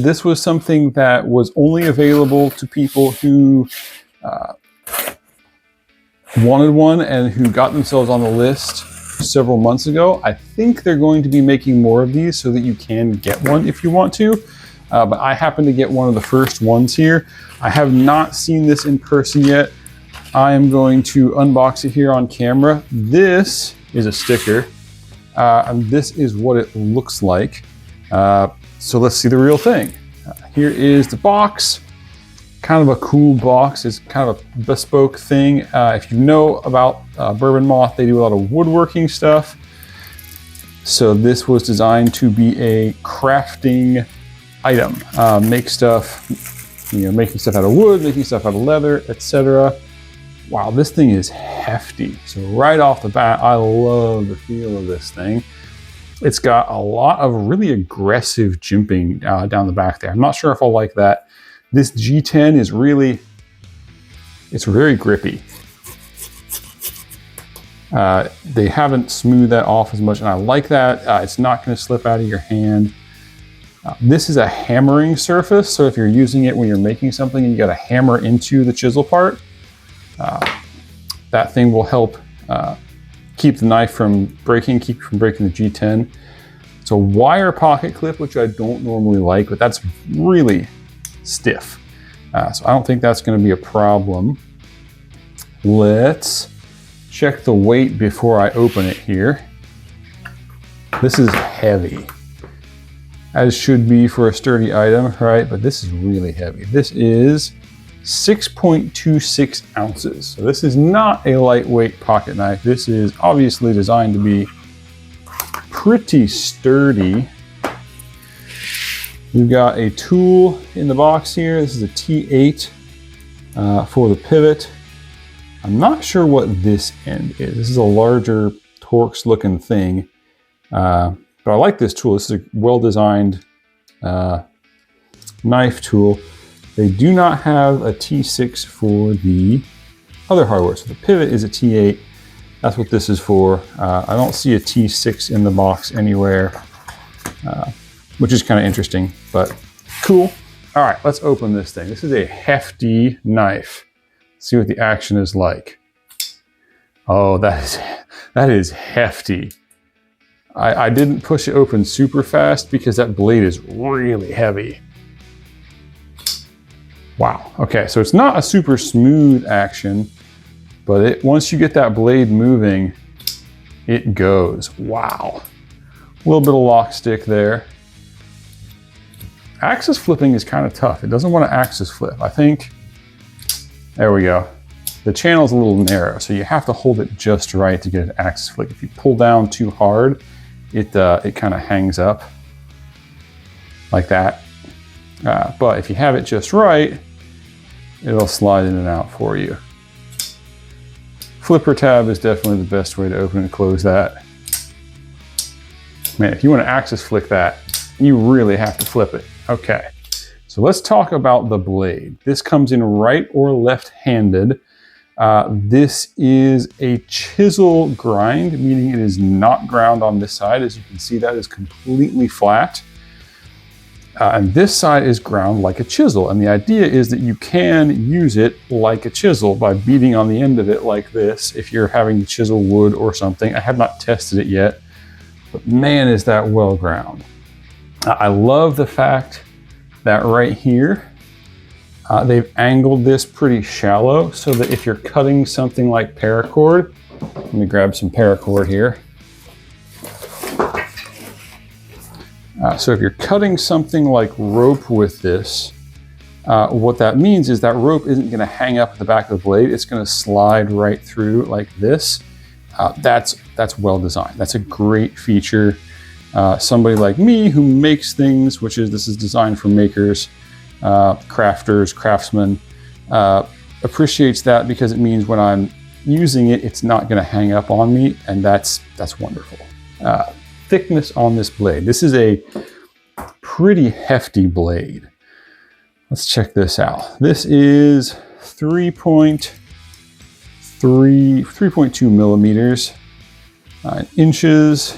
This was something that was only available to people who wanted one and who got themselves on the list several months ago. I think they're going to be making more of these so that you can get one if you want to. But I happen to get one of the first ones here. I have not seen this in person yet. I am going to unbox it here on camera. This is a sticker, and this is what it looks like. So let's see the real thing. Here is the box. Kind of a cool box. It's kind of a bespoke thing. If you know about Bourbon Moth, they do a lot of woodworking stuff. So this was designed to be a crafting item. Make stuff, making stuff out of wood, making stuff out of leather, etc. Wow, this thing is hefty. So right off the bat, I love the feel of this thing. It's got a lot of really aggressive jimping down the back there. I'm not sure if I'll like that. This G10 is it's very grippy. They haven't smoothed that off as much, and I like that. It's not going to slip out of your hand. This is a hammering surface, so if you're using it when you're making something and you got to hammer into the chisel part, that thing will help keep the knife from breaking, keep from breaking the G10. It's a wire pocket clip, which I don't normally like, but that's really stiff. So I don't think that's going to be a problem. Let's check the weight before I open it here. This is heavy, as should be for a sturdy item, right? But this is really heavy. This is 6.26 ounces. So this is not a lightweight pocket knife. This is obviously designed to be pretty sturdy. We've got a tool in the box here. This is a T8 for the pivot. I'm not sure what this end is. This is a larger Torx looking thing. But I like this tool. This is a well-designed knife tool. They do not have a T6 for the other hardware. So the pivot is a T8. That's what this is for. I don't see a T6 in the box anywhere, which is kind of interesting, but cool. All right, let's open this thing. This is a hefty knife. Let's see what the action is like. Oh, that is hefty. I didn't push it open super fast because that blade is really heavy. Wow, okay, so it's not a super smooth action, but once you get that blade moving, it goes. Wow. A little bit of lock stick there. Axis flipping is kind of tough. It doesn't want to axis flip. I think, there we go. The channel's a little narrow, so you have to hold it just right to get an axis flip. If you pull down too hard, it kind of hangs up like that. But if you have it just right, it'll slide in and out for you. Flipper tab is definitely the best way to open and close that. Man, if you want to axis flick that, you really have to flip it. Okay, so let's talk about the blade. This comes in right or left-handed. This is a chisel grind, meaning it is not ground on this side. As you can see, that is completely flat. And this side is ground like a chisel. And the idea is that you can use it like a chisel by beating on the end of it like this if you're having to chisel wood or something. I have not tested it yet, but man, is that well ground. I love the fact that right here, they've angled this pretty shallow so that if you're cutting something like paracord, let me grab some paracord here. So if you're cutting something like rope with this, what that means is that rope isn't going to hang up at the back of the blade. It's going to slide right through like this. That's well designed. That's a great feature. Somebody like me who makes things, this is designed for makers, crafters, craftsmen, appreciates that because it means when I'm using it, it's not going to hang up on me, and that's wonderful. Thickness on this blade. This is a pretty hefty blade. Let's check this out. This is 3.2 millimeters, inches.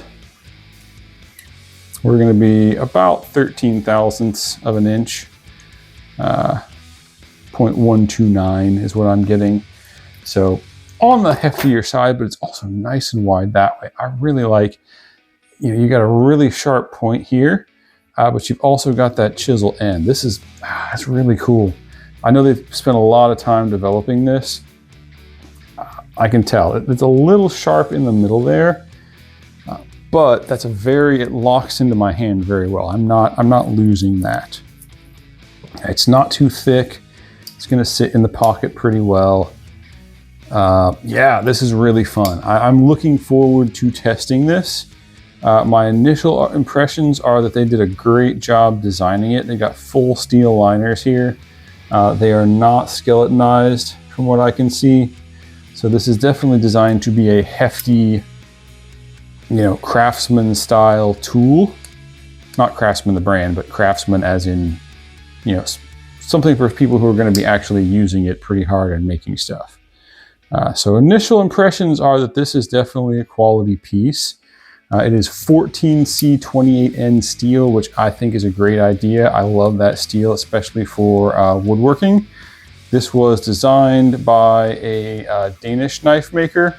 We're going to be about 13 thousandths of an inch. 0.129 is what I'm getting. So on the heftier side, but it's also nice and wide that way. I really like, you got a really sharp point here, but you've also got that chisel end. This is, that's really cool. I know they've spent a lot of time developing this. I can tell it's a little sharp in the middle there, but that's it locks into my hand very well. I'm not losing that. It's not too thick. It's gonna sit in the pocket pretty well. Yeah, this is really fun. I'm looking forward to testing this. My initial impressions are that they did a great job designing it. They got full steel liners here. They are not skeletonized from what I can see. So this is definitely designed to be a hefty, craftsman style tool. Not Craftsman the brand, but Craftsman as in, something for people who are going to be actually using it pretty hard and making stuff. So initial impressions are that this is definitely a quality piece. It is 14C28N steel, which I think is a great idea. I love that steel, especially for woodworking. This was designed by a Danish knife maker.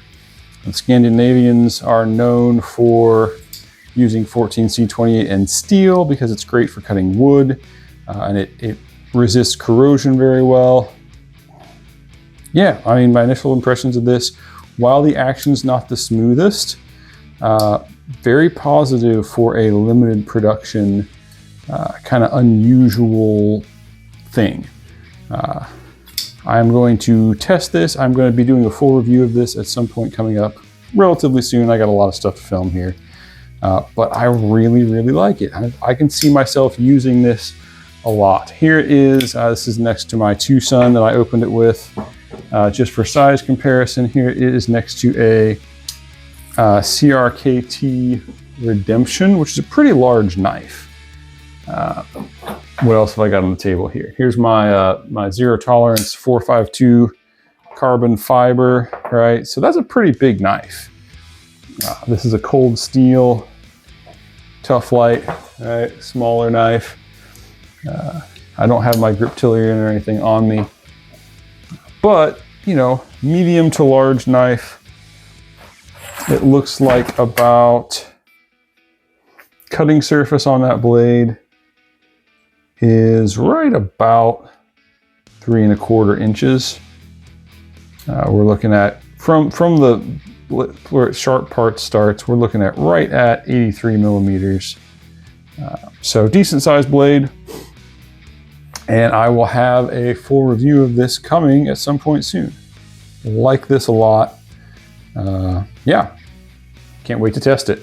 The Scandinavians are known for using 14C28N steel because it's great for cutting wood, and it resists corrosion very well. Yeah, I mean, my initial impressions of this, while the action's not the smoothest, very positive for a limited production, kind of unusual thing. I'm going to test this. I'm going to be doing a full review of this at some point coming up relatively soon. I got a lot of stuff to film here, but I really, really like it. I can see myself using this a lot. Here it is. This is next to my Tucson that I opened it with. Just for size comparison, here it is next to a CRKT Redemption, which is a pretty large knife. What else have I got on the table here? Here's my my zero tolerance 452 carbon fiber, right? So that's a pretty big knife. This is a cold steel, tough light, right? Smaller knife. I don't have my griptilian or anything on me, but medium to large knife. It looks like about cutting surface on that blade is right about 3 1/4 inches. We're looking at from the where sharp part starts, we're looking at right at 83 millimeters. So decent sized blade. And I will have a full review of this coming at some point soon. Like this a lot. Yeah, can't wait to test it.